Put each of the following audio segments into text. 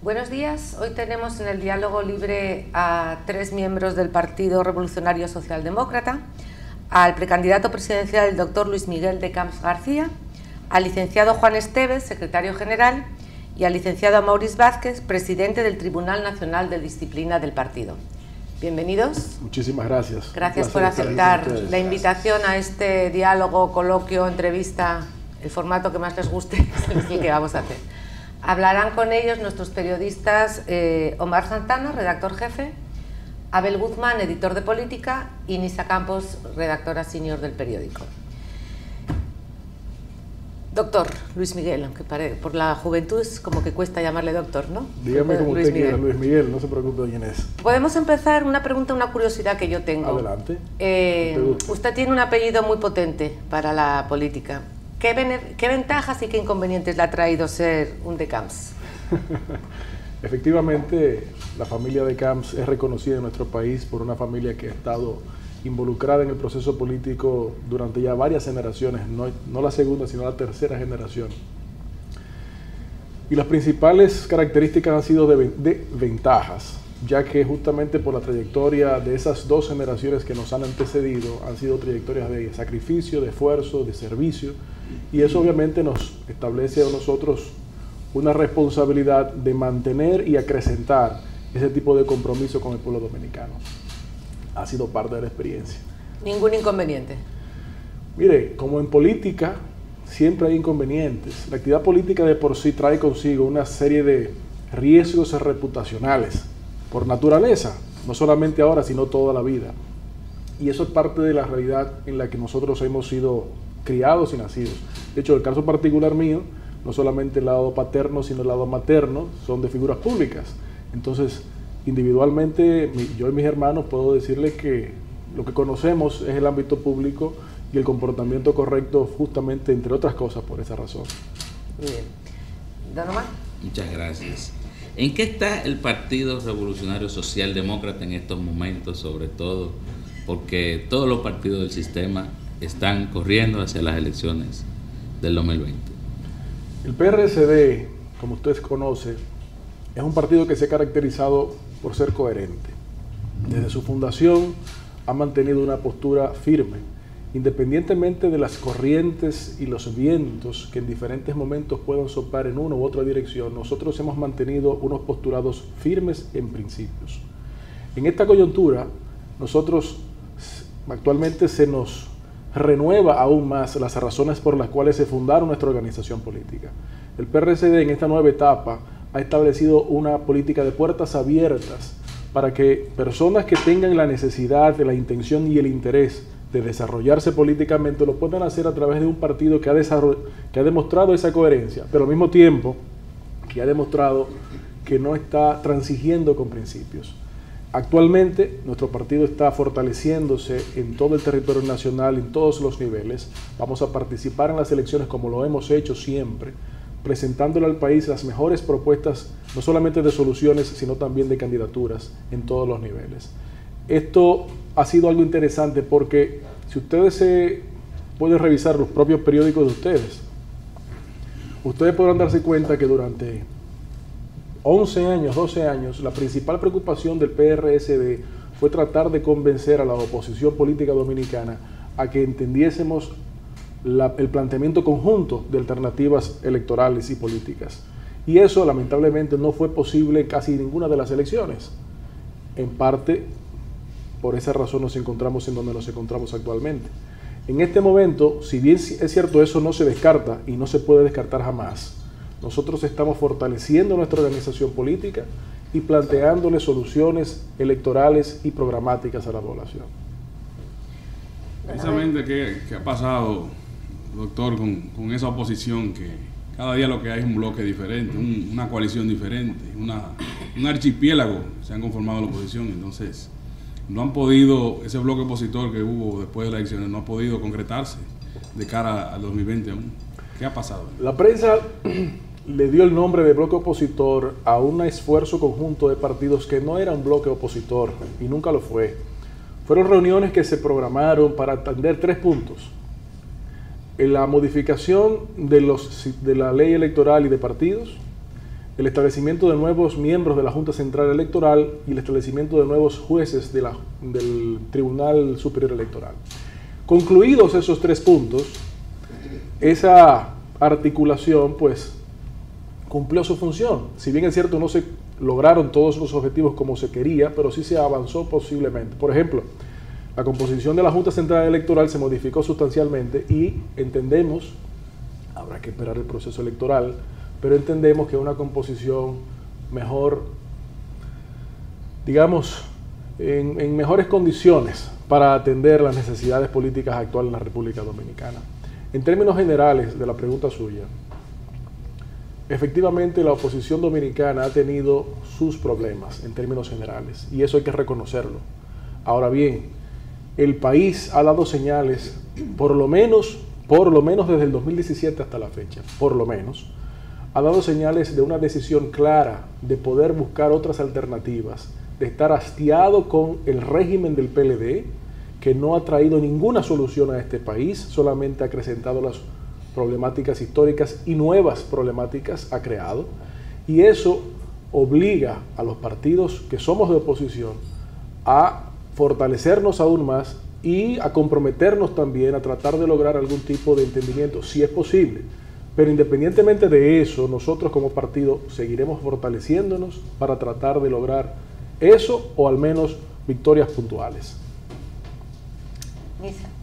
Buenos días. Hoy tenemos en el diálogo libre a 3 miembros del Partido Revolucionario Socialdemócrata, al precandidato presidencial el doctor Luis Miguel de Camps García, al licenciado Juan Esteves, secretario general, y al licenciado Maurice Vázquez, presidente del Tribunal Nacional de Disciplina del partido. Bienvenidos. Muchísimas gracias. Gracias por aceptar la invitación a este diálogo, coloquio, entrevista, el formato que más les guste es el que vamos a hacer. Hablarán con ellos nuestros periodistas Omar Santana, redactor jefe, Abel Guzmán, editor de política, y Nisa Campos, redactora senior del periódico. Doctor Luis Miguel, aunque por la juventud es como que cuesta llamarle doctor, ¿no? Dígame como usted quiera, Luis Miguel, no se preocupe de quién es. Podemos empezar una pregunta, una curiosidad que yo tengo. Adelante. Usted tiene un apellido muy potente para la política. ¿Qué ventajas y qué inconvenientes le ha traído ser un de Camps? Efectivamente, la familia de Camps es reconocida en nuestro país por una familia que ha estado involucrada en el proceso político durante ya varias generaciones, no la segunda, sino la tercera generación. Y las principales características han sido de ventajas, ya que justamente por la trayectoria de esas 2 generaciones que nos han antecedido, han sido trayectorias de sacrificio, de esfuerzo, de servicio, y eso obviamente nos establece a nosotros una responsabilidad de mantener y acrecentar ese tipo de compromiso con el pueblo dominicano. Ha sido parte de la experiencia. ¿Ningún inconveniente? Mire, como en política siempre hay inconvenientes. La actividad política de por sí trae consigo una serie de riesgos reputacionales, por naturaleza, no solamente ahora, sino toda la vida. Y eso es parte de la realidad en la que nosotros hemos sido criados y nacidos. De hecho, el caso particular mío, no solamente el lado paterno, sino el lado materno, son de figuras públicas. Entonces, individualmente, yo y mis hermanos puedo decirles que lo que conocemos es el ámbito público y el comportamiento correcto justamente, entre otras cosas, por esa razón. Bien. ¿Don Omar? Muchas gracias. ¿En qué está el Partido Revolucionario Socialdemócrata en estos momentos, sobre todo porque todos los partidos del sistema están corriendo hacia las elecciones del 2020? El PRSD, como usted conoce, es un partido que se ha caracterizado por ser coherente. Desde su fundación ha mantenido una postura firme, independientemente de las corrientes y los vientos que en diferentes momentos puedan soplar en una u otra dirección. Nosotros hemos mantenido unos postulados firmes en principios. En esta coyuntura, nosotros actualmente se nos renueva aún más las razones por las cuales se fundaron nuestra organización política. El PRSD en esta nueva etapa ha establecido una política de puertas abiertas para que personas que tengan la necesidad, la intención y el interés de desarrollarse políticamente lo puedan hacer a través de un partido que ha demostrado esa coherencia, pero al mismo tiempo que ha demostrado que no está transigiendo con principios. Actualmente nuestro partido está fortaleciéndose en todo el territorio nacional, en todos los niveles. Vamos a participar en las elecciones como lo hemos hecho siempre, presentándole al país las mejores propuestas, no solamente de soluciones, sino también de candidaturas en todos los niveles. Esto ha sido algo interesante porque si ustedes pueden revisar los propios periódicos de ustedes podrán darse cuenta que durante 11 años, 12 años, la principal preocupación del PRSD fue tratar de convencer a la oposición política dominicana a que entendiésemos el planteamiento conjunto de alternativas electorales y políticas. Y eso lamentablemente no fue posible en casi ninguna de las elecciones. En parte, por esa razón nos encontramos en donde nos encontramos actualmente. En este momento, si bien es cierto, eso no se descarta y no se puede descartar jamás, nosotros estamos fortaleciendo nuestra organización política y planteándole soluciones electorales y programáticas a la población. Precisamente, ¿qué ha pasado, doctor, con esa oposición que cada día lo que hay es un bloque diferente, una coalición diferente, un archipiélago se han conformado la oposición? Entonces, no han podido, ese bloque opositor que hubo después de las elecciones no ha podido concretarse de cara al 2020 aún. ¿Qué ha pasado? La prensa le dio el nombre de bloque opositor a un esfuerzo conjunto de partidos que no era un bloque opositor y nunca lo fue. Fueron reuniones que se programaron para atender 3 puntos. En la modificación de la ley electoral y de partidos, el establecimiento de nuevos miembros de la Junta Central Electoral y el establecimiento de nuevos jueces del Tribunal Superior Electoral. Concluidos esos 3 puntos, esa articulación pues cumplió su función. Si bien es cierto no se lograron todos los objetivos como se quería, pero sí se avanzó posiblemente. Por ejemplo, la composición de la Junta Central Electoral se modificó sustancialmente y entendemos, habrá que esperar el proceso electoral, pero entendemos que una composición mejor, digamos, en mejores condiciones para atender las necesidades políticas actuales en la República Dominicana. En términos generales de la pregunta suya, efectivamente la oposición dominicana ha tenido sus problemas en términos generales y eso hay que reconocerlo. Ahora bien, el país ha dado señales, por lo menos desde el 2017 hasta la fecha, por lo menos, ha dado señales de una decisión clara de poder buscar otras alternativas, de estar hastiado con el régimen del PLD, que no ha traído ninguna solución a este país, solamente ha acrecentado las problemáticas históricas y nuevas problemáticas ha creado, y eso obliga a los partidos que somos de oposición a fortalecernos aún más y a comprometernos también a tratar de lograr algún tipo de entendimiento, si es posible. Pero independientemente de eso, nosotros como partido seguiremos fortaleciéndonos para tratar de lograr eso o al menos victorias puntuales.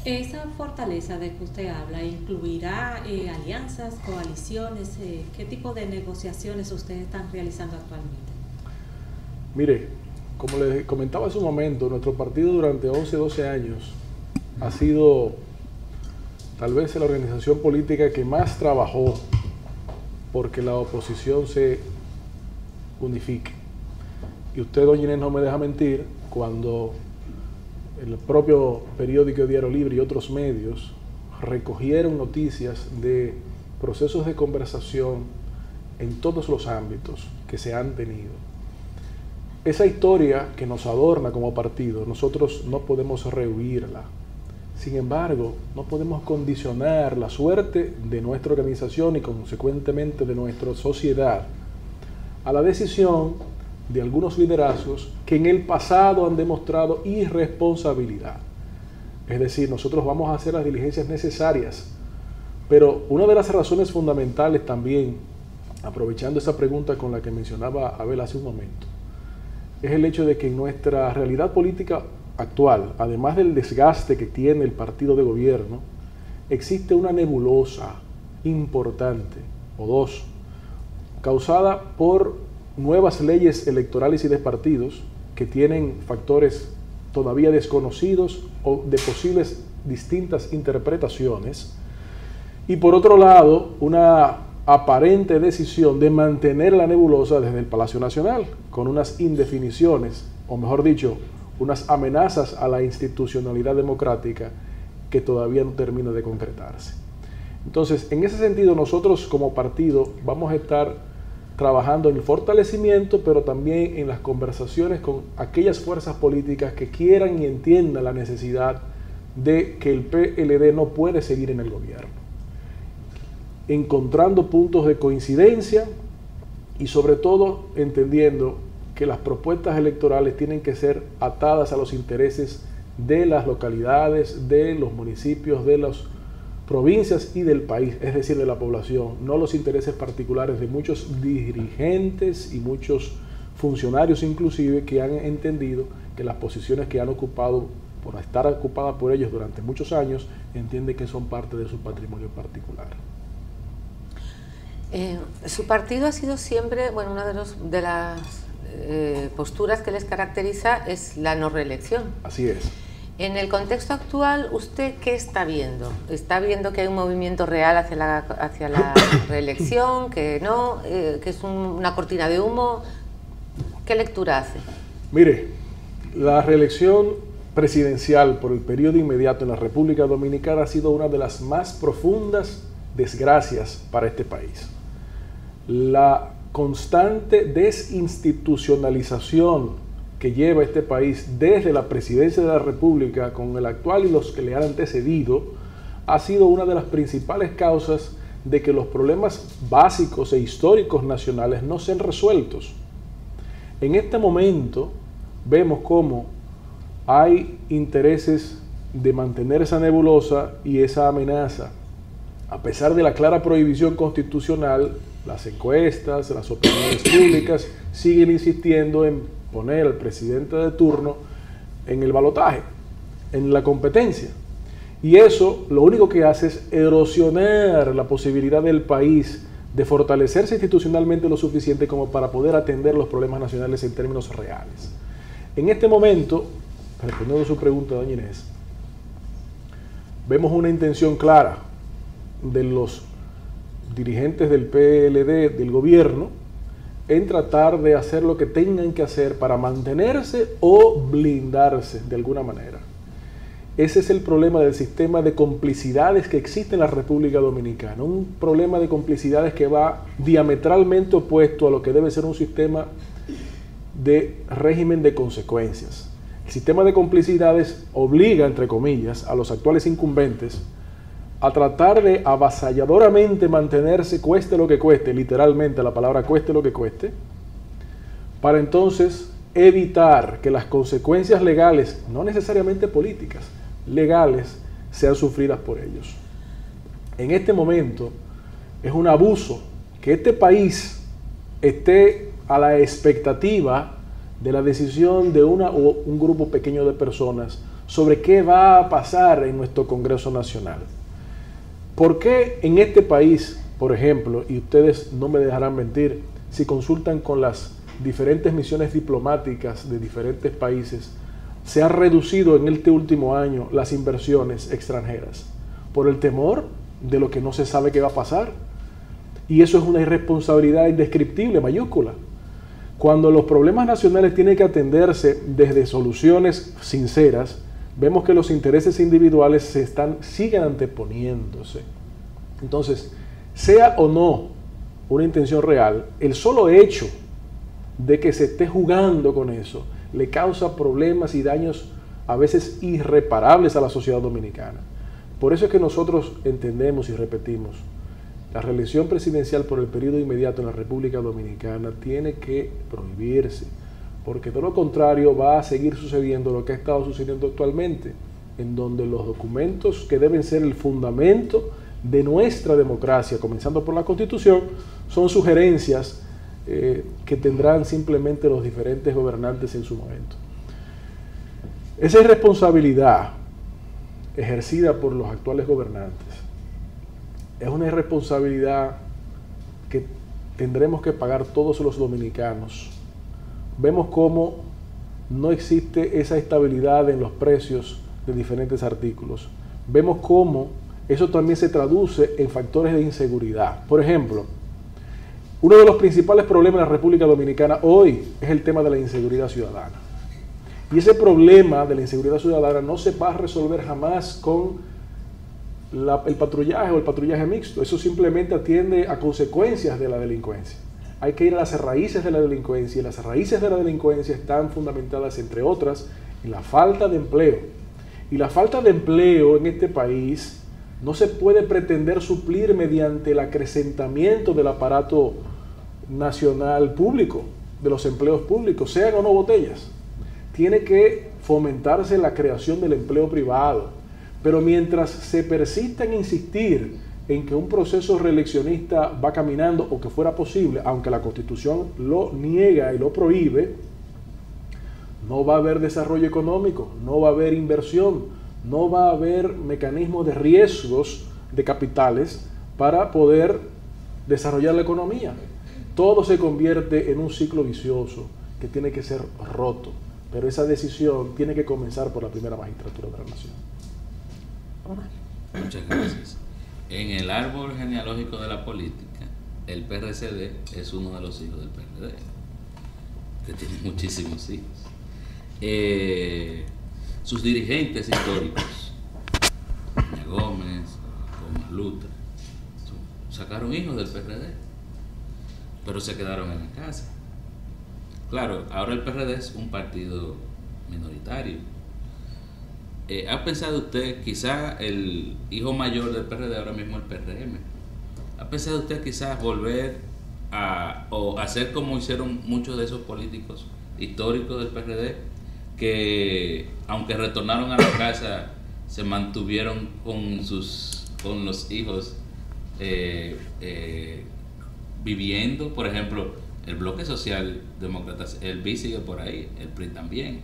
Esa fortaleza de que usted habla incluirá alianzas, coaliciones, ¿qué tipo de negociaciones ustedes están realizando actualmente? Mire, como les comentaba hace un momento, nuestro partido durante 11, 12 años ha sido tal vez la organización política que más trabajó porque la oposición se unifique. Y usted, doña Inés, no me deja mentir, cuando el propio periódico Diario Libre y otros medios recogieron noticias de procesos de conversación en todos los ámbitos que se han tenido. Esa historia que nos adorna como partido, nosotros no podemos rehuirla. Sin embargo, no podemos condicionar la suerte de nuestra organización y consecuentemente de nuestra sociedad a la decisión de algunos liderazgos que en el pasado han demostrado irresponsabilidad. Es decir, nosotros vamos a hacer las diligencias necesarias, pero una de las razones fundamentales también, aprovechando esa pregunta con la que mencionaba Abel hace un momento, es el hecho de que en nuestra realidad política actual, además del desgaste que tiene el partido de gobierno, existe una nebulosa importante, o dos, causada por nuevas leyes electorales y de partidos que tienen factores todavía desconocidos o de posibles distintas interpretaciones, y por otro lado, una aparente decisión de mantener la nebulosa desde el Palacio Nacional, con unas indefiniciones, o mejor dicho, unas amenazas a la institucionalidad democrática que todavía no termina de concretarse. Entonces, en ese sentido, nosotros como partido vamos a estar trabajando en el fortalecimiento, pero también en las conversaciones con aquellas fuerzas políticas que quieran y entiendan la necesidad de que el PLD no puede seguir en el gobierno, encontrando puntos de coincidencia y sobre todo entendiendo que las propuestas electorales tienen que ser atadas a los intereses de las localidades, de los municipios, de las provincias y del país, es decir, de la población, no los intereses particulares de muchos dirigentes y muchos funcionarios inclusive que han entendido que las posiciones que han ocupado, por estar ocupadas por ellos durante muchos años, entienden que son parte de su patrimonio particular. Su partido ha sido siempre, bueno, una de las posturas que les caracteriza es la no reelección. Así es. En el contexto actual, ¿usted qué está viendo? ¿Está viendo que hay un movimiento real hacia la reelección, que no, que es una cortina de humo? ¿Qué lectura hace? Mire, la reelección presidencial por el periodo inmediato en la República Dominicana ha sido una de las más profundas desgracias para este país. La constante desinstitucionalización que lleva este país desde la presidencia de la República con el actual y los que le han antecedido ha sido una de las principales causas de que los problemas básicos e históricos nacionales no sean resueltos. En este momento vemos cómo hay intereses de mantener esa nebulosa y esa amenaza. A pesar de la clara prohibición constitucional, las encuestas, las opiniones públicas siguen insistiendo en poner al presidente de turno en el balotaje, en la competencia. Y eso lo único que hace es erosionar la posibilidad del país de fortalecerse institucionalmente lo suficiente como para poder atender los problemas nacionales en términos reales. En este momento, respondiendo a su pregunta, doña Inés, vemos una intención clara de los dirigentes del PLD, del gobierno, en tratar de hacer lo que tengan que hacer para mantenerse o blindarse de alguna manera. Ese es el problema del sistema de complicidades que existe en la República Dominicana, un problema de complicidades que va diametralmente opuesto a lo que debe ser un sistema de régimen de consecuencias. El sistema de complicidades obliga, entre comillas, a los actuales incumbentes a tratar de avasalladoramente mantenerse cueste lo que cueste, literalmente la palabra cueste lo que cueste, para entonces evitar que las consecuencias legales, no necesariamente políticas, legales, sean sufridas por ellos. En este momento es un abuso que este país esté a la expectativa de la decisión de una o un grupo pequeño de personas sobre qué va a pasar en nuestro Congreso Nacional. ¿Por qué en este país, por ejemplo, y ustedes no me dejarán mentir, si consultan con las diferentes misiones diplomáticas de diferentes países, se ha reducido en este último año las inversiones extranjeras? Por el temor de lo que no se sabe qué va a pasar. Y eso es una irresponsabilidad indescriptible, mayúscula. Cuando los problemas nacionales tienen que atenderse desde soluciones sinceras, vemos que los intereses individuales siguen anteponiéndose. Entonces, sea o no una intención real, el solo hecho de que se esté jugando con eso le causa problemas y daños a veces irreparables a la sociedad dominicana. Por eso es que nosotros entendemos y repetimos, la reelección presidencial por el periodo inmediato en la República Dominicana tiene que prohibirse, porque de lo contrario va a seguir sucediendo lo que ha estado sucediendo actualmente, en donde los documentos que deben ser el fundamento de nuestra democracia, comenzando por la Constitución, son sugerencias que tendrán simplemente los diferentes gobernantes en su momento. Esa irresponsabilidad ejercida por los actuales gobernantes es una irresponsabilidad que tendremos que pagar todos los dominicanos. Vemos cómo no existe esa estabilidad en los precios de diferentes artículos. Vemos cómo eso también se traduce en factores de inseguridad. Por ejemplo, uno de los principales problemas de la República Dominicana hoy es el tema de la inseguridad ciudadana. Y ese problema de la inseguridad ciudadana no se va a resolver jamás con el patrullaje o el patrullaje mixto. Eso simplemente atiende a consecuencias de la delincuencia. Hay que ir a las raíces de la delincuencia, y las raíces de la delincuencia están fundamentadas, entre otras, en la falta de empleo. Y la falta de empleo en este país no se puede pretender suplir mediante el acrecentamiento del aparato nacional público, de los empleos públicos, sean o no botellas. Tiene que fomentarse la creación del empleo privado. Pero mientras se persista en insistir en que un proceso reeleccionista va caminando, o que fuera posible, aunque la Constitución lo niega y lo prohíbe, no va a haber desarrollo económico, no va a haber inversión, no va a haber mecanismos de riesgos de capitales para poder desarrollar la economía. Todo se convierte en un ciclo vicioso que tiene que ser roto, pero esa decisión tiene que comenzar por la primera magistratura de la nación. Muchas gracias. En el árbol genealógico de la política, el PRCD es uno de los hijos del PRD, que tiene muchísimos hijos. Sus dirigentes históricos, Doña Gómez, Gómez Luta, sacaron hijos del PRD, pero se quedaron en la casa. Claro, ahora el PRD es un partido minoritario. ¿Ha pensado usted, quizá el hijo mayor del PRD ahora mismo el PRM, ¿Ha pensado usted quizás volver o hacer como hicieron muchos de esos políticos históricos del PRD, que aunque retornaron a la casa, se mantuvieron con los hijos viviendo? Por ejemplo, el Bloque Social Demócrata, el BI sigue por ahí, el PRI también.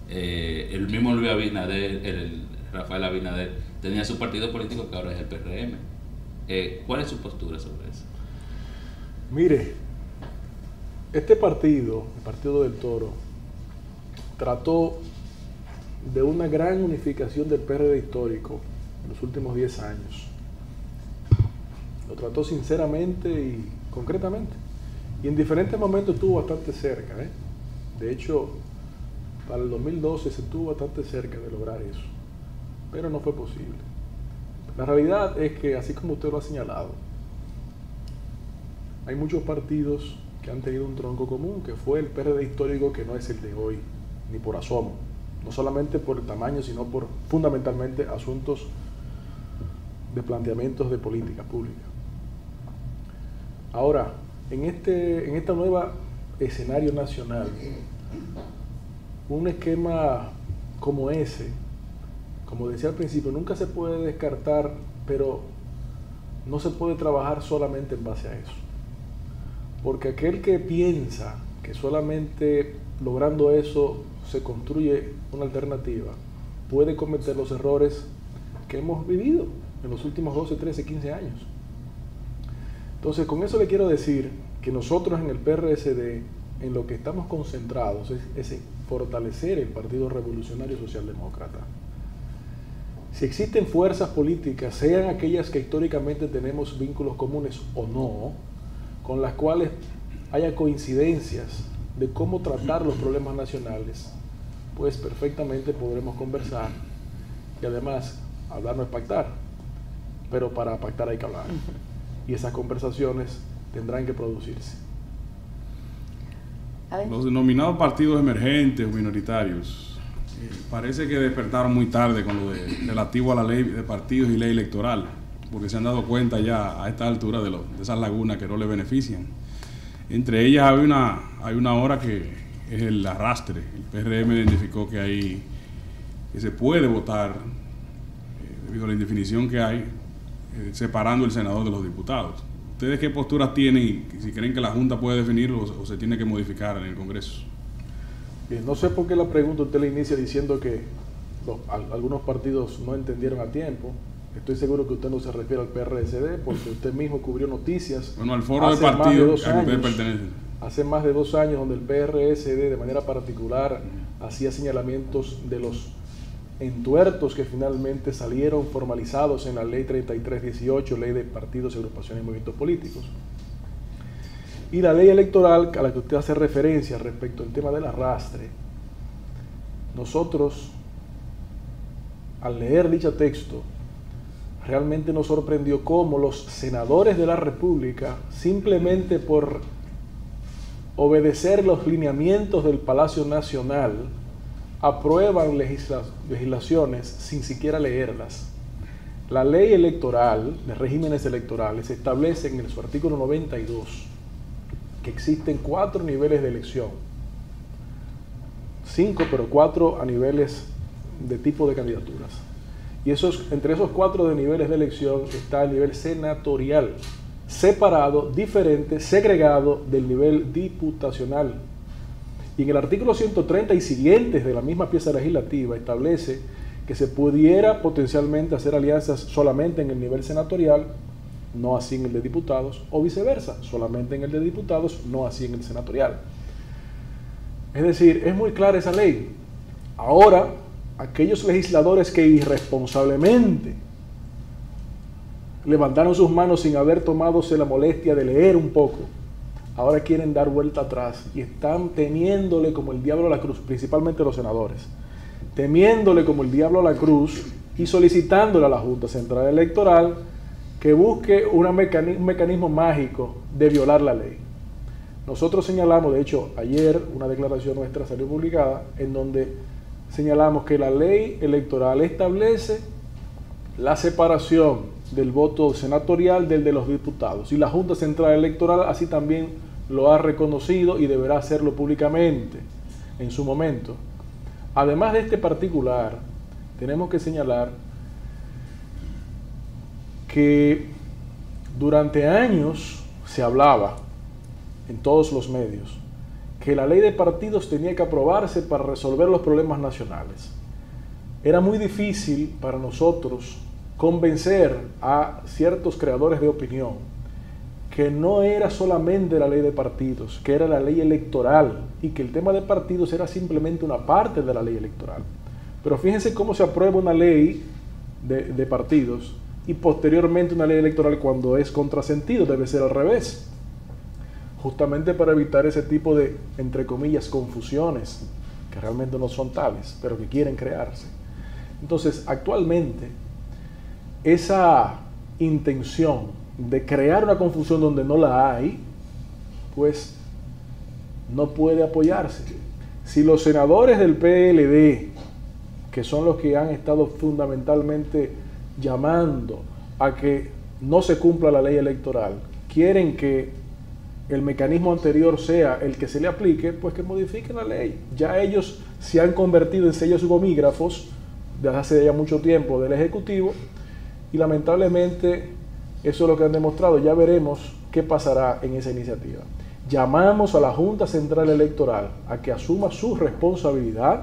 El mismo Luis Abinader, Rafael Abinader, tenía su partido político que ahora es el PRM. ¿Cuál es su postura sobre eso? Mire, este partido, el Partido del Toro, trató de una gran unificación del PRD histórico en los últimos 10 años. Lo trató sinceramente y concretamente. Y en diferentes momentos estuvo bastante cerca. De hecho, para el 2012 se estuvo bastante cerca de lograr eso. Pero no fue posible. La realidad es que, así como usted lo ha señalado, hay muchos partidos que han tenido un tronco común, que fue el PRD histórico, que no es el de hoy, ni por asomo. No solamente por el tamaño, sino por fundamentalmente asuntos de planteamientos de política pública. Ahora, en esta nueva escenario nacional, un esquema como ese, como decía al principio, nunca se puede descartar, pero no se puede trabajar solamente en base a eso. Porque aquel que piensa que solamente logrando eso se construye una alternativa, puede cometer los errores que hemos vivido en los últimos 12, 13, 15 años. Entonces, con eso le quiero decir que nosotros en el PRSD, en lo que estamos concentrados es en fortalecer el Partido Revolucionario Socialdemócrata. Si existen fuerzas políticas, sean aquellas que históricamente tenemos vínculos comunes o no, con las cuales haya coincidencias de cómo tratar los problemas nacionales, pues perfectamente podremos conversar. Y además, hablar no es pactar, pero para pactar hay que hablar. Y esas conversaciones tendrán que producirse. Los denominados partidos emergentes o minoritarios parece que despertaron muy tarde con lo relativo a la ley de partidos y ley electoral, porque se han dado cuenta ya a esta altura de esas lagunas que no les benefician. Entre ellas hay una hora que es el arrastre. El PRM identificó que se puede votar debido a la indefinición que hay, separando el senador de los diputados. ¿Ustedes qué posturas tienen y si creen que la Junta puede definirlo o se tiene que modificar en el Congreso? Bien, no sé por qué la pregunta usted la inicia diciendo que algunos partidos no entendieron a tiempo. Estoy seguro que usted no se refiere al PRSD porque usted mismo cubrió noticias. Bueno, al foro de partidos a que ustedes pertenecen. Hace más de 2 años, donde el PRSD de manera particular hacía señalamientos de los entuertos que finalmente salieron formalizados en la ley 3318, ley de partidos, agrupaciones y movimientos políticos. Y la ley electoral a la que usted hace referencia respecto al tema del arrastre, nosotros, al leer dicho texto, realmente nos sorprendió cómo los senadores de la República, simplemente por obedecer los lineamientos del Palacio Nacional, aprueban legislaciones sin siquiera leerlas. La ley electoral, de regímenes electorales, establece en su artículo 92 que existen 4 niveles de elección. 5, pero 4 a niveles de tipo de candidaturas. Y entre esos 4 de niveles de elección está el nivel senatorial, separado, diferente, segregado del nivel diputacional. Y en el artículo 130 y siguientes de la misma pieza legislativa establece que se pudiera potencialmente hacer alianzas solamente en el nivel senatorial, no así en el de diputados, o viceversa, solamente en el de diputados, no así en el senatorial. Es decir, es muy clara esa ley. Ahora, aquellos legisladores que irresponsablemente levantaron sus manos sin haber tomadose la molestia de leer un poco, ahora quieren dar vuelta atrás y están temiéndole como el diablo a la cruz, principalmente los senadores, temiéndole como el diablo a la cruz y solicitándole a la Junta Central Electoral que busque un mecanismo mágico de violar la ley. Nosotros señalamos, de hecho, ayer una declaración nuestra salió publicada en donde señalamos que la ley electoral establece la separación del voto senatorial del de los diputados. Y la Junta Central Electoral así también lo ha reconocido y deberá hacerlo públicamente en su momento. Además de este particular, tenemos que señalar que durante años se hablaba en todos los medios que la ley de partidos tenía que aprobarse para resolver los problemas nacionales. Era muy difícil para nosotros convencer a ciertos creadores de opinión que no era solamente la ley de partidos, que era la ley electoral y que el tema de partidos era simplemente una parte de la ley electoral. Pero fíjense cómo se aprueba una ley de partidos y posteriormente una ley electoral cuando es contrasentido, debe ser al revés. Justamente para evitar ese tipo de, entre comillas, confusiones, que realmente no son tales, pero que quieren crearse. Entonces, actualmente, esa intención de crear una confusión donde no la hay, pues no puede apoyarse. Si los senadores del PLD, que son los que han estado fundamentalmente llamando a que no se cumpla la ley electoral, quieren que el mecanismo anterior sea el que se le aplique, pues que modifiquen la ley. Ya ellos se han convertido en sellos gomígrafos desde hace ya mucho tiempo del Ejecutivo y lamentablemente eso es lo que han demostrado. Ya veremos qué pasará en esa iniciativa. Llamamos a la Junta Central Electoral a que asuma su responsabilidad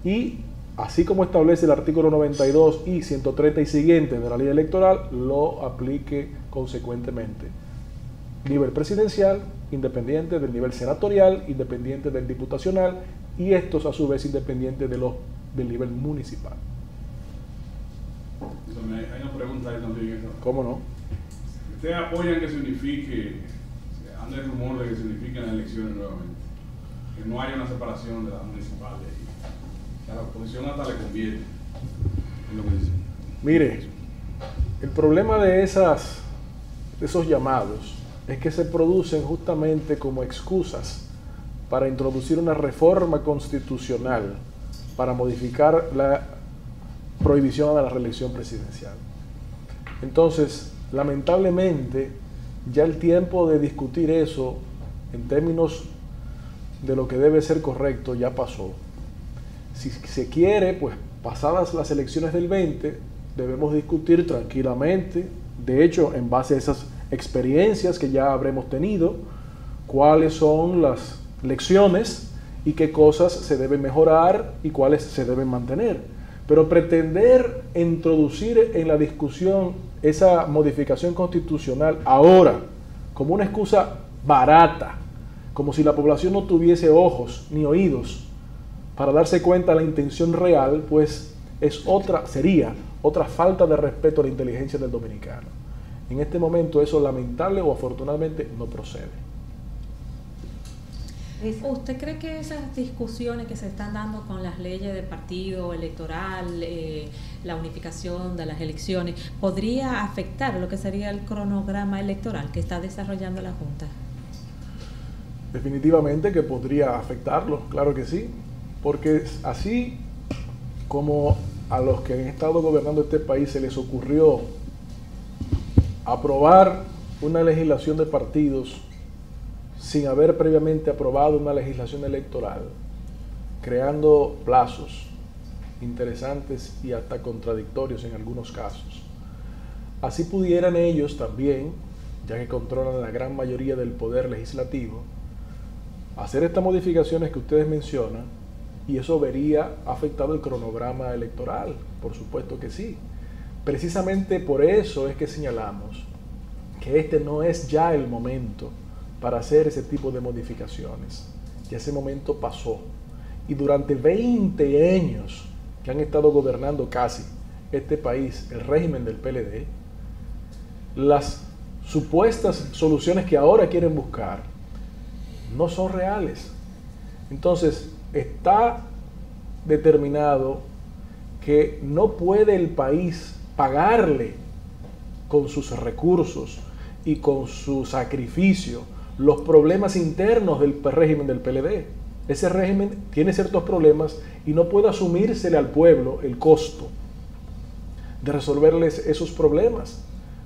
y, así como establece el artículo 92 y 130 y siguientes de la ley electoral, lo aplique consecuentemente. Nivel presidencial, independiente del nivel senatorial, independiente del diputacional y estos a su vez independientes del nivel municipal. Hay una pregunta ahí también. ¿Cómo no? ¿Ustedes apoyan que se unifique, anda el rumor de que se unifiquen las elecciones nuevamente? Que no haya una separación de las municipales, que a la oposición hasta le conviene, es lo que dicen. Mire, el problema de esos llamados es que se producen justamente como excusas para introducir una reforma constitucional para modificar la prohibición a la reelección presidencial. Entonces, lamentablemente, ya el tiempo de discutir eso en términos de lo que debe ser correcto ya pasó. Si se quiere, pues pasadas las elecciones del 20, debemos discutir tranquilamente, de hecho, en base a esas experiencias que ya habremos tenido, cuáles son las lecciones y qué cosas se deben mejorar y cuáles se deben mantener. Pero pretender introducir en la discusión esa modificación constitucional ahora como una excusa barata, como si la población no tuviese ojos ni oídos para darse cuenta de la intención real, pues sería otra falta de respeto a la inteligencia del dominicano. En este momento eso lamentable o afortunadamente no procede. ¿Usted cree que esas discusiones que se están dando con las leyes de partido electoral, la unificación de las elecciones, podría afectar lo que sería el cronograma electoral que está desarrollando la Junta? Definitivamente que podría afectarlo, claro que sí, porque así como a los que han estado gobernando este país se les ocurrió aprobar una legislación de partidos sin haber previamente aprobado una legislación electoral, creando plazos interesantes y hasta contradictorios en algunos casos. Así pudieran ellos también, ya que controlan la gran mayoría del poder legislativo, hacer estas modificaciones que ustedes mencionan y eso vería afectado el cronograma electoral, por supuesto que sí. Precisamente por eso es que señalamos que este no es ya el momento para hacer ese tipo de modificaciones. Ya ese momento pasó. Y durante 20 años que han estado gobernando casi este país, el régimen del PLD, las supuestas soluciones que ahora quieren buscar no son reales. Entonces, está determinado que no puede el país pagarle con sus recursos y con su sacrificio los problemas internos del régimen del PLD. Ese régimen tiene ciertos problemas y no puede asumírsele al pueblo el costo de resolverles esos problemas.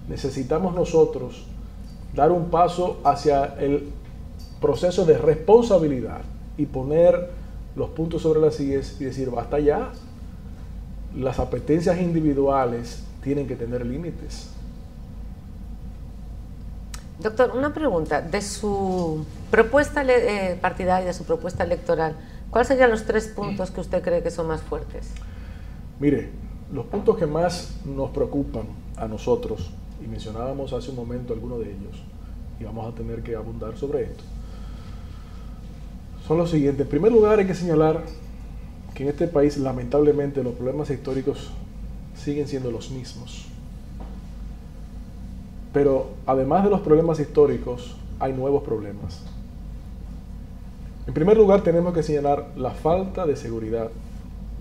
Necesitamos nosotros dar un paso hacia el proceso de responsabilidad y poner los puntos sobre las IES y decir, basta ya, las apetencias individuales tienen que tener límites. Doctor, una pregunta. De su propuesta partidaria, de su propuesta electoral, ¿cuáles serían los 3 puntos que usted cree que son más fuertes? Mire, los puntos que más nos preocupan a nosotros, y mencionábamos hace un momento algunos de ellos, y vamos a tener que abundar sobre esto, son los siguientes. En primer lugar, hay que señalar que en este país, lamentablemente, los problemas históricos siguen siendo los mismos. Pero además de los problemas históricos, hay nuevos problemas. En primer lugar, tenemos que señalar la falta de seguridad,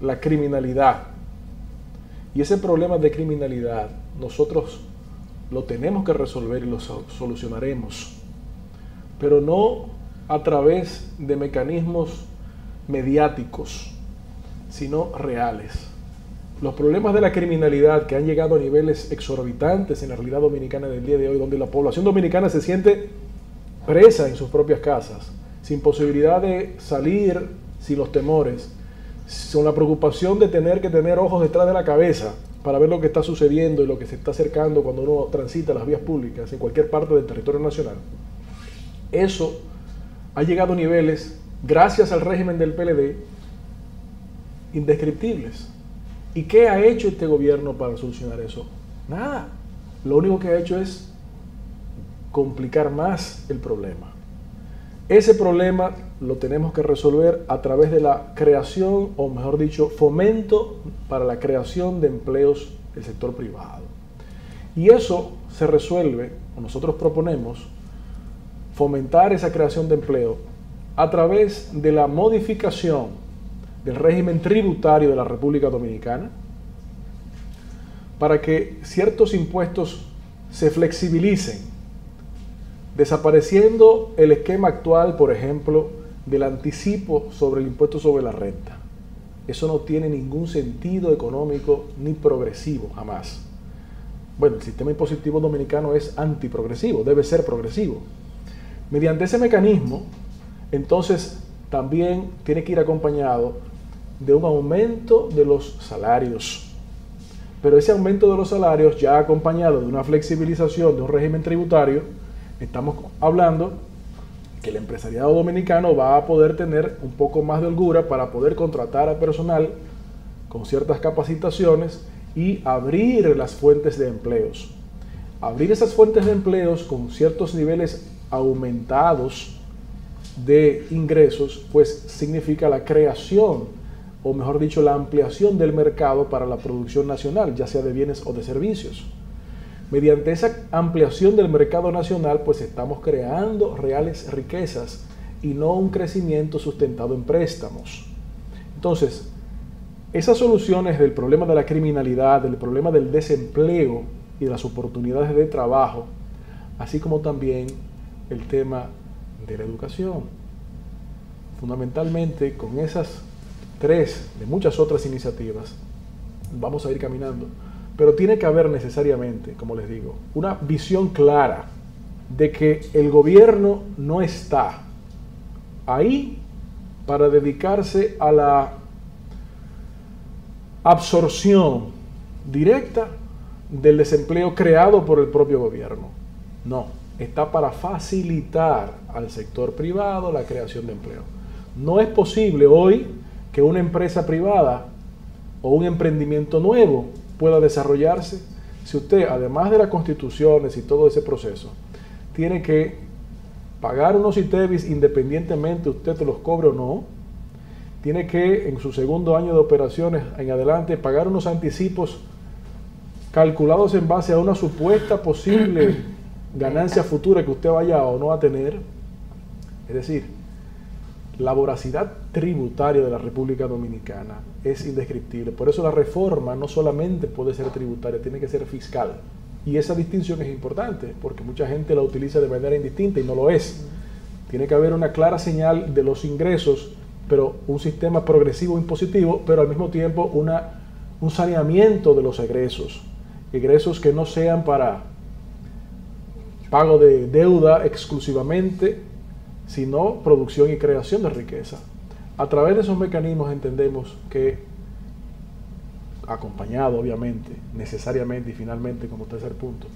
la criminalidad. Y ese problema de criminalidad nosotros lo tenemos que resolver y lo solucionaremos, pero no a través de mecanismos mediáticos, sino reales. Los problemas de la criminalidad que han llegado a niveles exorbitantes en la realidad dominicana del día de hoy, donde la población dominicana se siente presa en sus propias casas, sin posibilidad de salir, sin los temores, con la preocupación de tener que tener ojos detrás de la cabeza para ver lo que está sucediendo y lo que se está acercando cuando uno transita las vías públicas en cualquier parte del territorio nacional. Eso ha llegado a niveles, gracias al régimen del PLD, indescriptibles. ¿Y qué ha hecho este gobierno para solucionar eso? Nada. Lo único que ha hecho es complicar más el problema. Ese problema lo tenemos que resolver a través de la creación, o mejor dicho, fomento para la creación de empleos del sector privado. Y eso se resuelve, o nosotros proponemos, fomentar esa creación de empleo a través de la modificación del régimen tributario de la República Dominicana, para que ciertos impuestos se flexibilicen, desapareciendo el esquema actual, por ejemplo, del anticipo sobre el impuesto sobre la renta. Eso no tiene ningún sentido económico ni progresivo, jamás. Bueno, el sistema impositivo dominicano es antiprogresivo, debe ser progresivo. Mediante ese mecanismo, entonces, también tiene que ir acompañado de un aumento de los salarios. Pero ese aumento de los salarios, ya acompañado de una flexibilización de un régimen tributario, estamos hablando que el empresariado dominicano va a poder tener un poco más de holgura para poder contratar a personal con ciertas capacitaciones y abrir las fuentes de empleos. Abrir esas fuentes de empleos con ciertos niveles aumentados de ingresos, pues significa la creación, o mejor dicho, la ampliación del mercado para la producción nacional, ya sea de bienes o de servicios. Mediante esa ampliación del mercado nacional, pues estamos creando reales riquezas y no un crecimiento sustentado en préstamos. Entonces, esas soluciones del problema de la criminalidad, del problema del desempleo y de las oportunidades de trabajo, así como también el tema de la educación. Fundamentalmente, con esas 3 de muchas otras iniciativas, vamos a ir caminando. Pero tiene que haber necesariamente, como les digo, una visión clara de que el gobierno no está ahí para dedicarse a la absorción directa del desempleo creado por el propio gobierno. No, está para facilitar al sector privado la creación de empleo. No es posible hoy que una empresa privada o un emprendimiento nuevo pueda desarrollarse si usted, además de las constituciones y todo ese proceso, tiene que pagar unos ITEVIS independientemente usted te los cobre o no, tiene que en su segundo año de operaciones en adelante pagar unos anticipos calculados en base a una supuesta posible ganancia futura que usted vaya o no a tener. Es decir, la voracidad tributaria de la República Dominicana es indescriptible. Por eso la reforma no solamente puede ser tributaria, tiene que ser fiscal. Y esa distinción es importante, porque mucha gente la utiliza de manera indistinta y no lo es. Tiene que haber una clara señal de los ingresos, pero un sistema progresivo impositivo, pero al mismo tiempo un saneamiento de los egresos que no sean para pago de deuda exclusivamente, sino producción y creación de riqueza. A través de esos mecanismos entendemos que, acompañado obviamente, necesariamente y finalmente como tercer punto,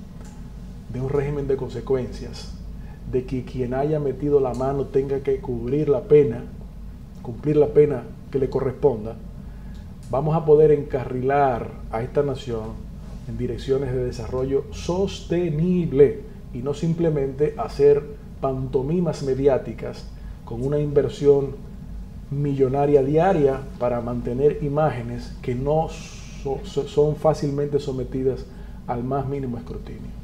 de un régimen de consecuencias, de que quien haya metido la mano tenga que cumplir la pena que le corresponda, vamos a poder encarrilar a esta nación en direcciones de desarrollo sostenible y no simplemente hacer pantomimas mediáticas con una inversión millonaria diaria para mantener imágenes que no son fácilmente sometidas al más mínimo escrutinio.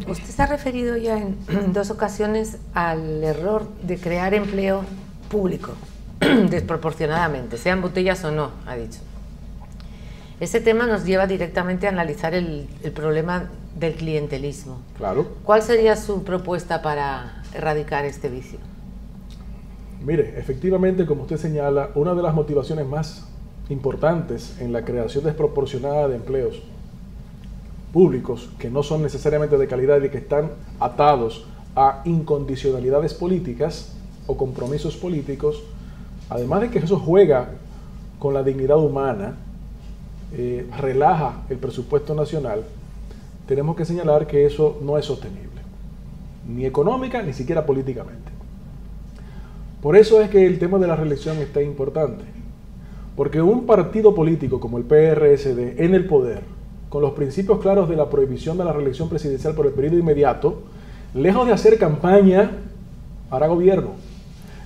Usted se ha referido ya en 2 ocasiones al error de crear empleo público desproporcionadamente, sean botellas o no, ha dicho. Ese tema nos lleva directamente a analizar el problema del clientelismo. Claro. ¿Cuál sería su propuesta para erradicar este vicio? Mire, efectivamente, como usted señala, una de las motivaciones más importantes en la creación desproporcionada de empleos públicos, que no son necesariamente de calidad y que están atados a incondicionalidades políticas o compromisos políticos, además de que eso juega con la dignidad humana, relaja el presupuesto nacional, tenemos que señalar que eso no es sostenible, ni económica ni siquiera políticamente. Por eso es que el tema de la reelección está importante, porque un partido político como el PRSD en el poder, con los principios claros de la prohibición de la reelección presidencial por el periodo inmediato, lejos de hacer campaña, hará gobierno.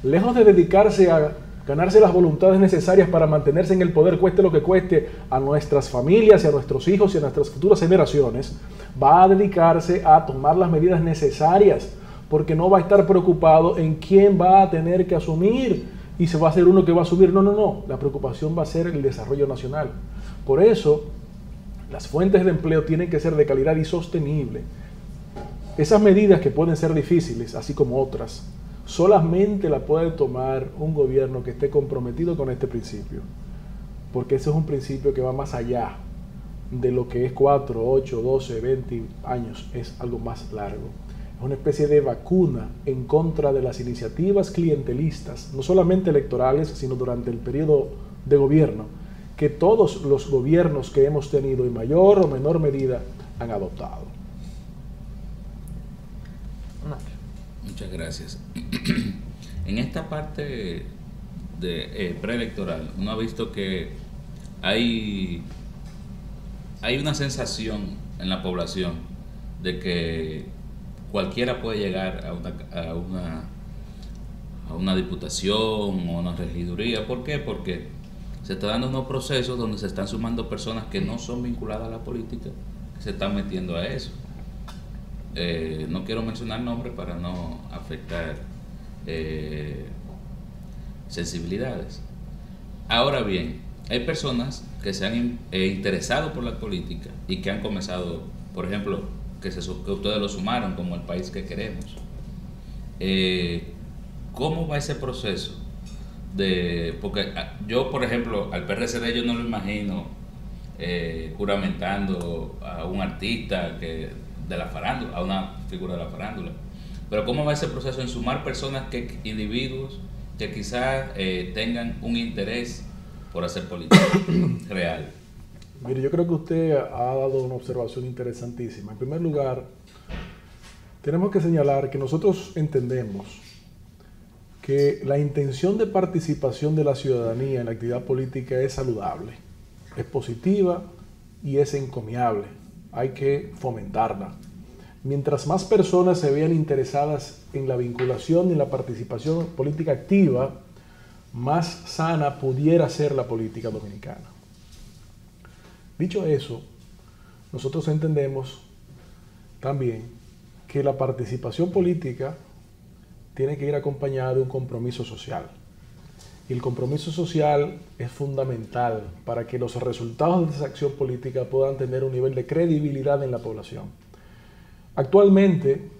Lejos de dedicarse a ganarse las voluntades necesarias para mantenerse en el poder, cueste lo que cueste, a nuestras familias y a nuestros hijos y a nuestras futuras generaciones, va a dedicarse a tomar las medidas necesarias, porque no va a estar preocupado en quién va a tener que asumir y se va a ser uno que va a asumir. No. La preocupación va a ser el desarrollo nacional. Por eso, las fuentes de empleo tienen que ser de calidad y sostenible. Esas medidas que pueden ser difíciles, así como otras, solamente la puede tomar un gobierno que esté comprometido con este principio, porque ese es un principio que va más allá de lo que es 4, 8, 12, 20 años, es algo más largo. Es una especie de vacuna en contra de las iniciativas clientelistas, no solamente electorales, sino durante el periodo de gobierno, que todos los gobiernos que hemos tenido en mayor o menor medida han adoptado. Muchas gracias. En esta parte de preelectoral, uno ha visto que hay una sensación en la población de que cualquiera puede llegar a una diputación o una regiduría. ¿Por qué? Porque se están dando unos procesos donde se están sumando personas que no son vinculadas a la política, que se están metiendo a eso. No quiero mencionar nombres para no afectar sensibilidades. Ahora bien, hay personas que se han interesado por la política y que han comenzado, por ejemplo, que ustedes lo sumaron como el país que queremos. ¿Cómo va ese proceso? Porque yo, por ejemplo, al PRSD yo no lo imagino juramentando a un artista de la farándula, a una figura de la farándula. Pero ¿cómo va ese proceso en sumar personas, individuos que quizás tengan un interés por hacer política real? Mire, yo creo que usted ha dado una observación interesantísima. En primer lugar, tenemos que señalar que nosotros entendemos que la intención de participación de la ciudadanía en la actividad política es saludable, es positiva y es encomiable. Hay que fomentarla. Mientras más personas se vean interesadas en la vinculación y en la participación política activa, más sana pudiera ser la política dominicana. Dicho eso, nosotros entendemos también que la participación política tiene que ir acompañada de un compromiso social. Y el compromiso social es fundamental para que los resultados de esa acción política puedan tener un nivel de credibilidad en la población. Actualmente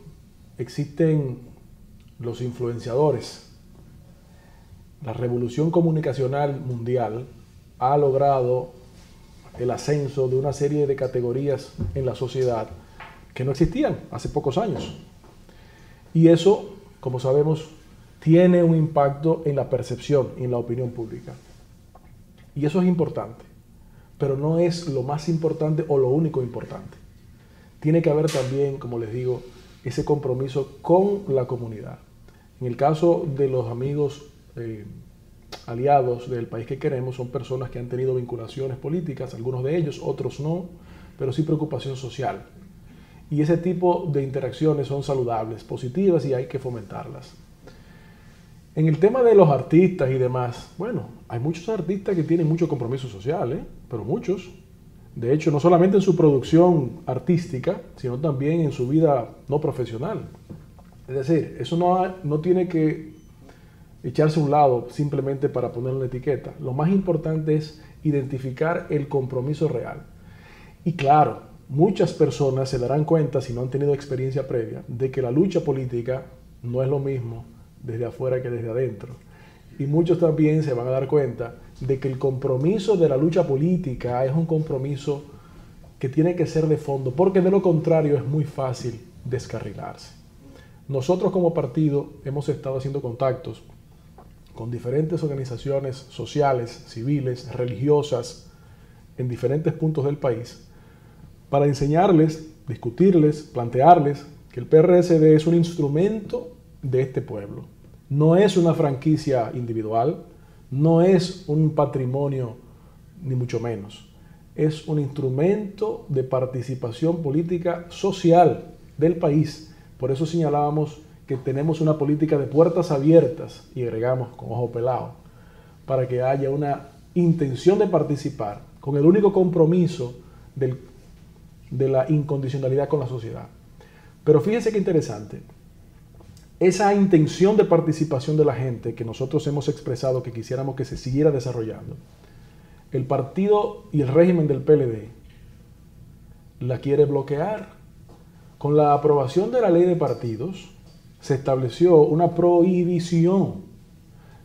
existen los influenciadores. La revolución comunicacional mundial ha logrado el ascenso de una serie de categorías en la sociedad que no existían hace pocos años. Y eso, como sabemos, tiene un impacto en la percepción y en la opinión pública. Y eso es importante, pero no es lo más importante o lo único importante. Tiene que haber también, como les digo, ese compromiso con la comunidad. En el caso de los amigos aliados del país que queremos, son personas que han tenido vinculaciones políticas, algunos de ellos, otros no, pero sí preocupación social. Y ese tipo de interacciones son saludables, positivas, y hay que fomentarlas. En el tema de los artistas y demás, bueno, hay muchos artistas que tienen mucho compromiso social, pero muchos. De hecho, no solamente en su producción artística, sino también en su vida no profesional. Es decir, eso no tiene que echarse a un lado simplemente para ponerle una etiqueta. Lo más importante es identificar el compromiso real. Y claro, muchas personas se darán cuenta, si no han tenido experiencia previa, de que la lucha política no es lo mismo desde afuera que desde adentro. Y muchos también se van a dar cuenta de que el compromiso de la lucha política es un compromiso que tiene que ser de fondo, porque de lo contrario es muy fácil descarrilarse. Nosotros como partido hemos estado haciendo contactos con diferentes organizaciones sociales, civiles, religiosas, en diferentes puntos del país, para enseñarles, discutirles, plantearles que el PRSD es un instrumento de este pueblo. No es una franquicia individual, no es un patrimonio, ni mucho menos. Es un instrumento de participación política social del país. Por eso señalábamos que tenemos una política de puertas abiertas, y agregamos con ojo pelado, para que haya una intención de participar con el único compromiso de la incondicionalidad con la sociedad. Pero fíjense qué interesante. Esa intención de participación de la gente que nosotros hemos expresado que quisiéramos que se siguiera desarrollando, el partido y el régimen del PLD la quiere bloquear. Con la aprobación de la ley de partidos se estableció una prohibición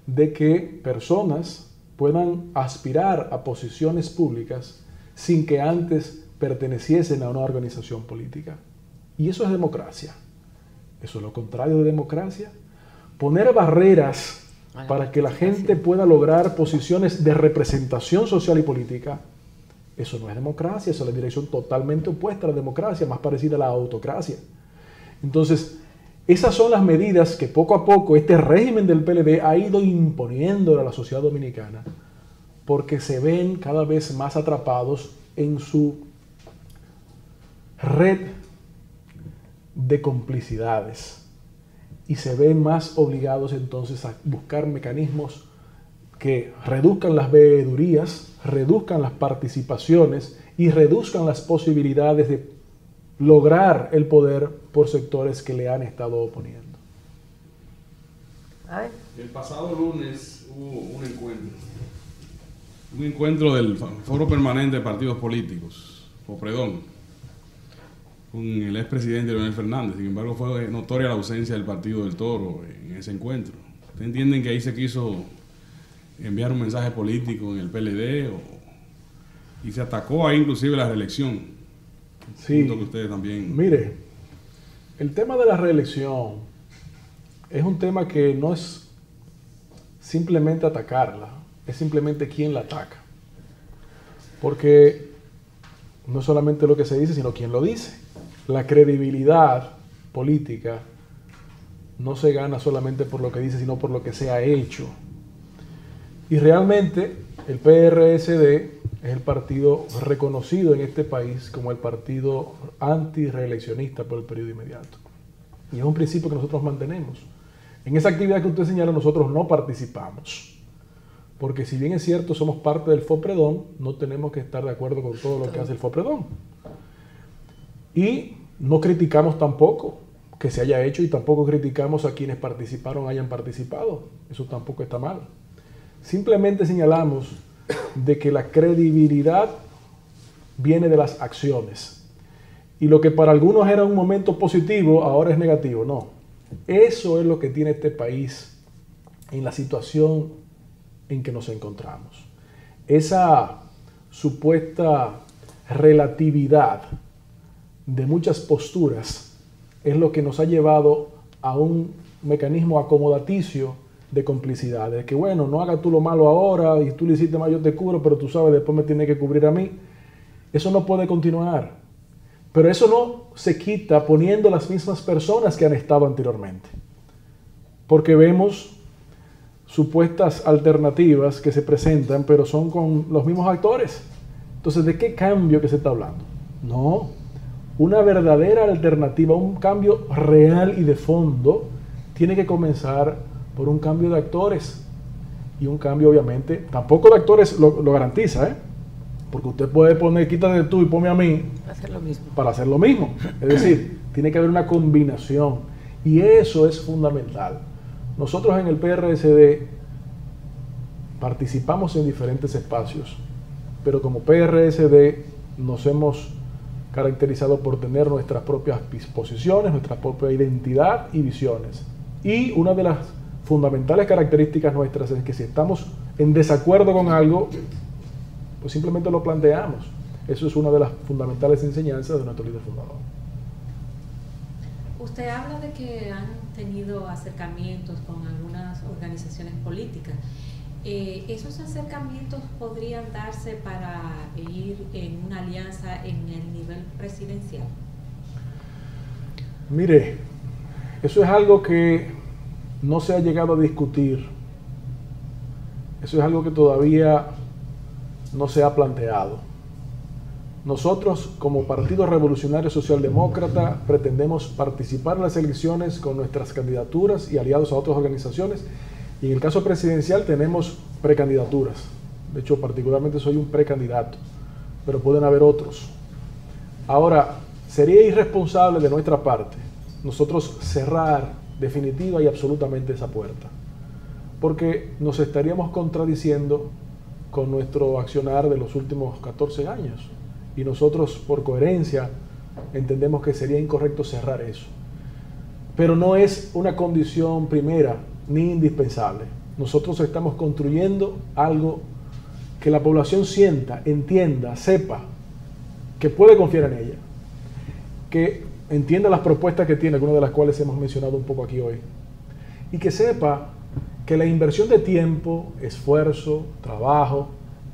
de que personas puedan aspirar a posiciones públicas sin que antes perteneciesen a una organización política. Y eso es democracia. Eso es lo contrario de democracia. Poner barreras para que la gente pueda lograr posiciones de representación social y política, eso no es democracia, eso es la dirección totalmente opuesta a la democracia, más parecida a la autocracia. Entonces, esas son las medidas que poco a poco este régimen del PLD ha ido imponiendo a la sociedad dominicana, porque se ven cada vez más atrapados en su red de complicidades y se ven más obligados entonces a buscar mecanismos que reduzcan las veedurías, reduzcan las participaciones y reduzcan las posibilidades de lograr el poder por sectores que le han estado oponiendo. El pasado lunes hubo un encuentro del Foro Permanente de Partidos Políticos, FOPREDON, con el expresidente Leonel Fernández. Sin embargo, fue notoria la ausencia del Partido del Toro en ese encuentro. ¿Ustedes entienden que ahí se quiso enviar un mensaje político en el PLD y se atacó ahí inclusive la reelección? Sí, que ustedes también... Mire, el tema de la reelección es un tema que no es simplemente atacarla, es simplemente quién la ataca. Porque no es solamente lo que se dice, sino quién lo dice. La credibilidad política no se gana solamente por lo que dice, sino por lo que se ha hecho. Y realmente el PRSD es el partido reconocido en este país como el partido antirreeleccionista por el periodo inmediato. Y es un principio que nosotros mantenemos. En esa actividad que usted señala, nosotros no participamos. Porque si bien es cierto, somos parte del FOPREDON, no tenemos que estar de acuerdo con todo lo que hace el FOPREDON. Y no criticamos tampoco que se haya hecho y tampoco criticamos a quienes participaron, hayan participado. Eso tampoco está mal. Simplemente señalamos de que la credibilidad viene de las acciones. Y lo que para algunos era un momento positivo, ahora es negativo. No. Eso es lo que tiene este país en la situación en que nos encontramos. Esa supuesta relatividad de muchas posturas es lo que nos ha llevado a un mecanismo acomodaticio de complicidad, de que bueno, no hagas tú lo malo ahora y tú lo hiciste mal, yo te cubro, pero tú sabes, después me tienes que cubrir a mí. Eso no puede continuar, pero eso no se quita poniendo las mismas personas que han estado anteriormente, porque vemos supuestas alternativas que se presentan, pero son con los mismos actores. Entonces, ¿de qué cambio que se está hablando? No, una verdadera alternativa, un cambio real y de fondo, tiene que comenzar por un cambio de actores. Y un cambio, obviamente, tampoco de actores lo garantiza, porque usted puede poner, quítate tú y ponme a mí para hacer lo mismo. Es decir, tiene que haber una combinación. Y eso es fundamental. Nosotros en el PRSD participamos en diferentes espacios, pero como PRSD nos hemos caracterizado por tener nuestras propias posiciones, nuestra propia identidad y visiones. Y una de las fundamentales características nuestras es que si estamos en desacuerdo con algo, pues simplemente lo planteamos. Eso es una de las fundamentales enseñanzas de nuestro líder fundador. Usted habla de que han tenido acercamientos con algunas organizaciones políticas. ¿Esos acercamientos podrían darse para ir en una alianza en el nivel presidencial? Mire, eso es algo que no se ha llegado a discutir. Eso es algo que todavía no se ha planteado. Nosotros, como Partido Revolucionario Socialdemócrata, pretendemos participar en las elecciones con nuestras candidaturas y aliados a otras organizaciones. Y en el caso presidencial tenemos precandidaturas. De hecho, particularmente soy un precandidato, pero pueden haber otros. Ahora, sería irresponsable de nuestra parte nosotros cerrar definitiva y absolutamente esa puerta, porque nos estaríamos contradiciendo con nuestro accionar de los últimos 14 años. Y nosotros, por coherencia, entendemos que sería incorrecto cerrar eso. Pero no es una condición primera ni indispensable. Nosotros estamos construyendo algo que la población sienta, entienda, sepa, que puede confiar en ella, que entienda las propuestas que tiene, algunas de las cuales hemos mencionado un poco aquí hoy, y que sepa que la inversión de tiempo, esfuerzo, trabajo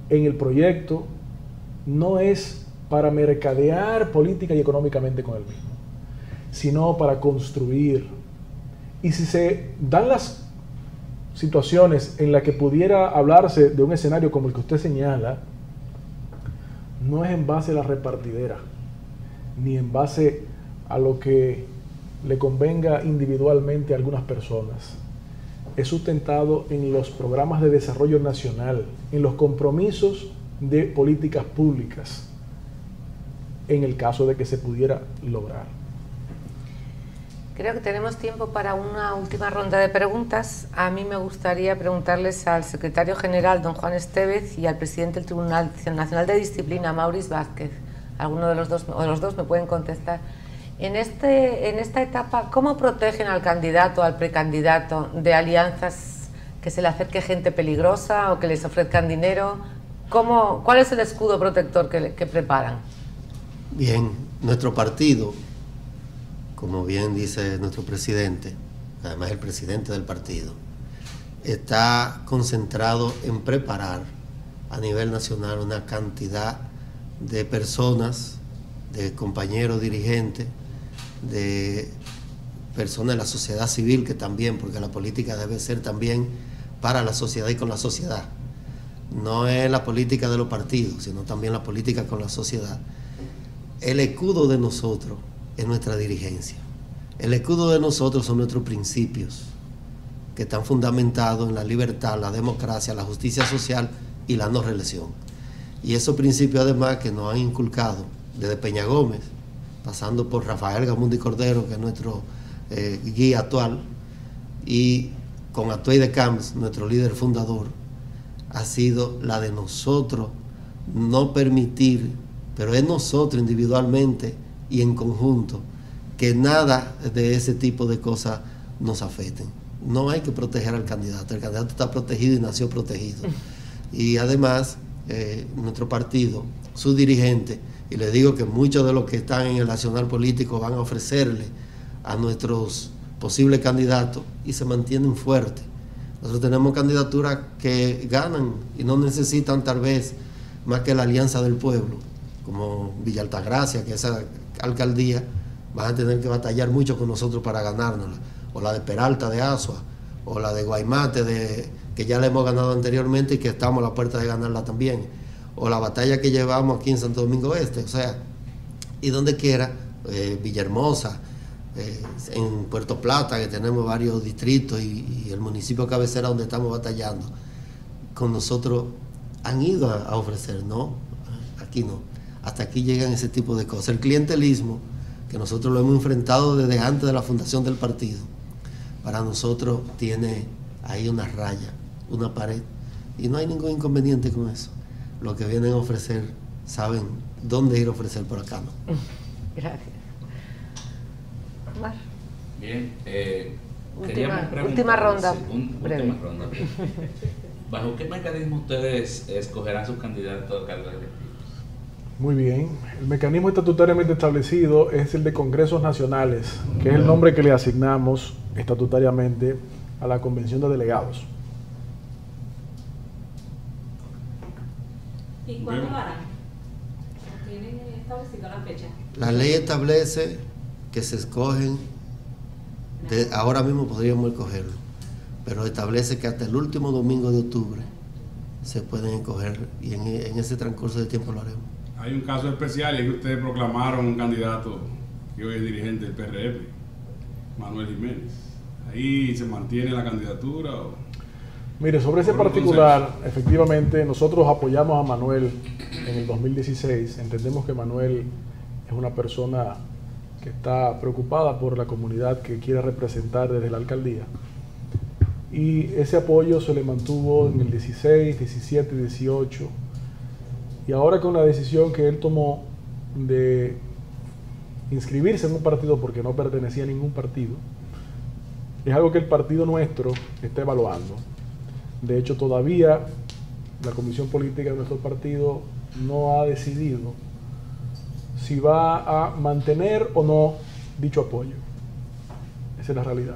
en el proyecto no es para mercadear política y económicamente con el mismo, sino para construir. Y si se dan las situaciones en las que pudiera hablarse de un escenario como el que usted señala, no es en base a la repartidera, ni en base a lo que le convenga individualmente a algunas personas. Es sustentado en los programas de desarrollo nacional, en los compromisos de políticas públicas, en el caso de que se pudiera lograr. Creo que tenemos tiempo para una última ronda de preguntas. A mí me gustaría preguntarles al secretario general, don Juan Estevez, y al presidente del Tribunal Nacional de Disciplina, Maurice Vázquez. Alguno de los dos me pueden contestar. En esta etapa, ¿cómo protegen al candidato, al precandidato, de alianzas que se le acerque gente peligrosa o que les ofrezcan dinero? ¿Cuál es el escudo protector que preparan? Bien, nuestro partido, como bien dice nuestro presidente, además el presidente del partido, está concentrado en preparar a nivel nacional una cantidad de personas, de compañeros dirigentes, de personas de la sociedad civil, que también, porque la política debe ser también para la sociedad y con la sociedad. No es la política de los partidos, sino también la política con la sociedad. El escudo de nosotros es nuestra dirigencia. El escudo de nosotros son nuestros principios, que están fundamentados en la libertad, la democracia, la justicia social y la no reelección. Y esos principios, además, que nos han inculcado desde Peña Gómez, pasando por Rafael Gamundi Cordero, que es nuestro guía actual, y con Atuey de Camps, nuestro líder fundador, ha sido la de nosotros no permitir, pero es nosotros individualmente y en conjunto, que nada de ese tipo de cosas nos afecten. No hay que proteger al candidato, el candidato está protegido y nació protegido. Y además nuestro partido, sus dirigentes, y les digo que muchos de los que están en el accionar político van a ofrecerle a nuestros posibles candidatos y se mantienen fuertes. Nosotros tenemos candidaturas que ganan y no necesitan tal vez más que la alianza del pueblo, como Villa Altagracia, que esa alcaldía van a tener que batallar mucho con nosotros para ganárnosla, o la de Peralta de Asua, o la de Guaymate, que ya la hemos ganado anteriormente y que estamos a la puerta de ganarla también, o la batalla que llevamos aquí en Santo Domingo Este, o sea, y donde quiera, Villahermosa, en Puerto Plata, que tenemos varios distritos, y el municipio cabecera donde estamos batallando, con nosotros han ido a ofrecer, no, aquí no, hasta aquí llegan ese tipo de cosas. El clientelismo, que nosotros lo hemos enfrentado desde antes de la fundación del partido, para nosotros tiene ahí una raya, una pared, y no hay ningún inconveniente con eso. Lo que vienen a ofrecer, saben dónde ir a ofrecer, por acá no. Gracias. Omar. Bien, última ronda. Última ronda. ¿Bajo qué mecanismo ustedes escogerán sus candidatos a cargos electivos? Muy bien. El mecanismo estatutariamente establecido es el de congresos nacionales, que es el nombre que le asignamos estatutariamente a la convención de delegados. ¿Y cuándo lo harán? ¿Tienen establecida la fecha? La ley establece que se escogen, ahora mismo podríamos escogerlo, pero establece que hasta el último domingo de octubre se pueden escoger, y en ese transcurso de tiempo lo haremos. Hay un caso especial, y es que ustedes proclamaron un candidato que hoy es dirigente del PRM, Manuel Jiménez. ¿Ahí se mantiene la candidatura? Mire, sobre ese particular, efectivamente, nosotros apoyamos a Manuel en el 2016. Entendemos que Manuel es una persona que está preocupada por la comunidad que quiere representar desde la alcaldía. Y ese apoyo se le mantuvo en el 16, 17, 18. Y ahora con la decisión que él tomó de inscribirse en un partido porque no pertenecía a ningún partido, es algo que el partido nuestro está evaluando. De hecho, todavía la comisión política de nuestro partido no ha decidido si va a mantener o no dicho apoyo. Esa es la realidad.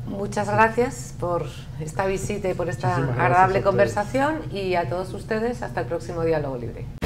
Muchas gracias por esta visita y por esta Muchísimas gracias agradable a ustedes. conversación, y a todos ustedes hasta el próximo Diálogo Libre.